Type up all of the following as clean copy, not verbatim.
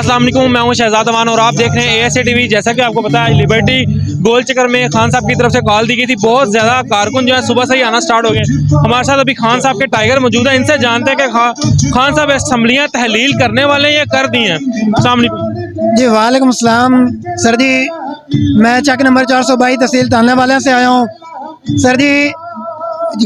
अस्सलाम वालेकुम, मैं हूं शहजाद अमान और आप देख रहे हैं ASA TV। जैसा कि आपको पता है, लिबर्टी गोल चक्कर में खान साहब की तरफ से कॉल दी गई थी। बहुत ज़्यादा कारकुन जो है सुबह से ही आना स्टार्ट हो गए। हमारे साथ अभी खान साहब के टाइगर मौजूद है, इनसे जानते हैं कि खान साहब असम्बलियाँ तहलील करने वाले हैं या कर दी हैं। अस्सलाम वालेकुम जी, वालेकुम सलाम सर जी। मैं चक नंबर 422 तहसील तानले वाले से आया हूँ। सर जी,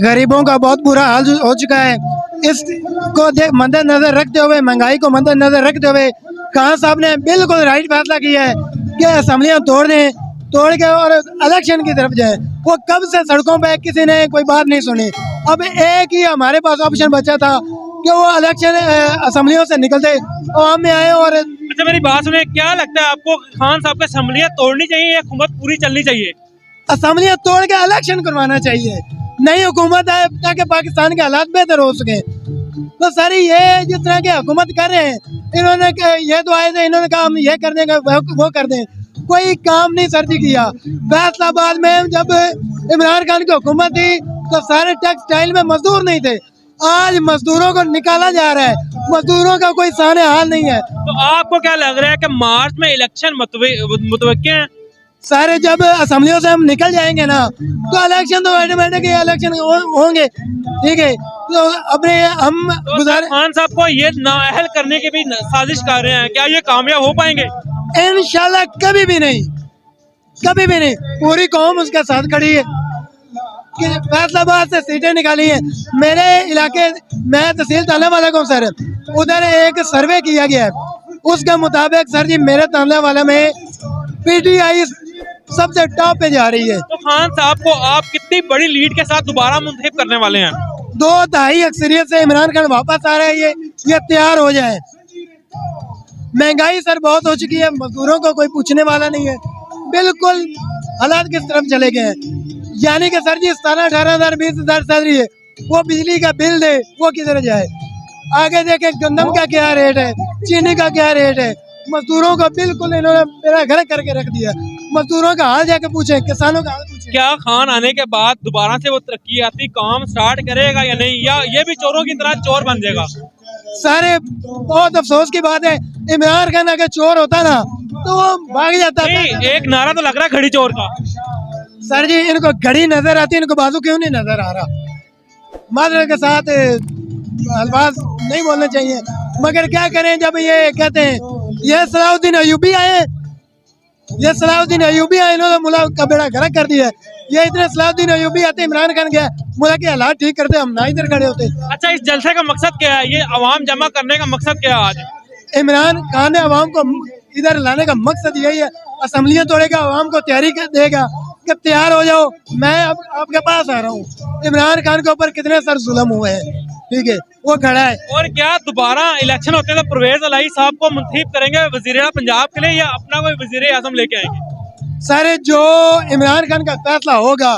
गरीबों का बहुत बुरा हाल हो चुका है। इसको मद्देनजर रखते हुए, महंगाई को मद्देनजर रखते हुए खान साहब ने बिल्कुल राइट फैसला किया है कि असम्बलियाँ तोड़ के और इलेक्शन की तरफ जाए। वो कब से सड़कों पे किसी ने कोई बात नहीं सुनी। अब एक ही हमारे पास ऑप्शन बचा था कि वो इलेक्शन असम्बलियों से निकलते आवाम में आए। और अच्छा, मेरी बात सुने, क्या लगता है आपको खान साहब को असम्बलियाँ तोड़नी चाहिए या हुकूमत पूरी चलनी चाहिए? असम्बलियाँ तोड़ के इलेक्शन करवाना चाहिए, नई हुकूमत आए ताकि पाकिस्तान के हालात बेहतर हो सके। तो सर ये जिस तरह की हुकूमत कर रहे हैं, इन्होंने ये तो आए थे, इन्होंने कहा हम ये कर देंगे वो कर दें, कोई काम नहीं सर जी किया। फैसलाबाद में जब इमरान खान की हुकूमत थी तो सारे टेक्सटाइल में मजदूर नहीं थे। आज मजदूरों को निकाला जा रहा है, मजदूरों का कोई साने हाल नहीं है। तो आपको क्या लग रहा है कि मार्च में इलेक्शन मुतवक्के हैं? सारे जब असम्बलियों से हम निकल जाएंगे ना तो इलेक्शन तो ऑटोमेटिक इलेक्शन होंगे, ठीक है। तो अपने हम गुजारे खान साहब को ये नाअहल करने की भी साजिश कर रहे हैं, क्या ये कामयाब हो पाएंगे? इंशाल्लाह कभी भी नहीं, कभी भी नहीं। पूरी कौम उसके साथ खड़ी है कि फैसलाबाद से सीटें निकाली हैं। मेरे इलाके, मैं तहसील तानले वाला को सर, उधर एक सर्वे किया गया है, उसके मुताबिक सर जी मेरे तानले वाले में PTI सबसे टॉप पे जा रही है। तो खान साहब को आप कितनी बड़ी लीड के साथ दोबारा मुंतखब करने वाले हैं? 2-2.5 अक्सरियत से इमरान खान वापस आ रहा है, ये तैयार हो जाए। महंगाई सर बहुत हो चुकी है, मजदूरों को कोई पूछने वाला नहीं है। बिल्कुल हालात किस तरफ चले गए हैं। यानी कि सर जी 17-18 हज़ार 20 हज़ार सैलरी है, वो बिजली का बिल दे वो किधर जाए। आगे देखे गंदम का क्या रेट है, चीनी का क्या रेट है। मजदूरों को बिल्कुल इन्होंने मेरा घर करके रख दिया। मजदूरों का हाल जाके पूछे, किसानों का हाल पूछे। क्या खान आने के बाद दोबारा से वो तरक्याती काम स्टार्ट करेगा या नहीं, या ये भी चोरों की तरह चोर बन जाएगा? सारे बहुत अफसोस की बात है, इमरान खान अगर चोर होता ना तो वो भाग जाता। एक नारा तो लग रहा है घड़ी चोर का। सर जी इनको घड़ी नजर आती है, इनको बाजू क्यों नहीं नजर आ रहा। मादर के साथ अल्फाज नहीं बोलने चाहिए, मगर क्या करें जब ये कहते हैं ये सलाउद्दीन अयूबी आए, ये सलाउद्दीन अयूबी आए, इन्होंने मुल्क का बेड़ा गर्क कर दिया। ये इतने सलाउद्दीन अयूबी आते, इमरान खान गया मुल्क के हालात ठीक करते, हम ना इधर खड़े होते। अच्छा, इस जलसे का मकसद क्या है? ये अवाम जमा करने का मकसद क्या है आज? इमरान खान ने अवाम को इधर लाने का मकसद यही है, असम्बलियाँ तोड़ेगा, अवाम को तैयारी देगा कि तैयार हो जाओ, मैं अब आपके पास आ रहा हूँ। इमरान खान के ऊपर कितने सर जुल्म हुए हैं, ठीक है, वो खड़ा है। और क्या दोबारा इलेक्शन होते हैं तो परवेज इलाही साहब को मुंतखब करेंगे वजीर पंजाब के लिए, या अपना कोई वजीर आजम लेके आएंगे? सारे जो इमरान खान का फैसला होगा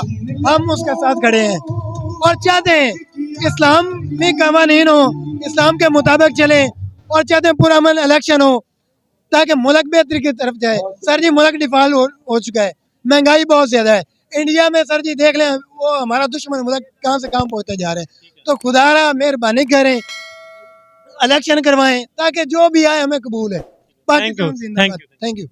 हम उसके साथ खड़े हैं और चाहते हैं इस्लामी कवानीन हो, इस्लाम के मुताबिक चले, और चाहते हैं पुरअमन इलेक्शन हो ताकि मुल्क बेहतरी की तरफ जाए। सर जी मुल्क डिफॉल्ट हो चुका है, महंगाई बहुत ज्यादा है। इंडिया में सर जी देख लें, वो हमारा दुश्मन मुल्क कहाँ से कहाँ पहुँचते जा रहे हैं। तो खुदारा मेहरबानी करें, इलेक्शन करवाएं ताकि जो भी आए हमें कबूल है। Thank you. Thank you.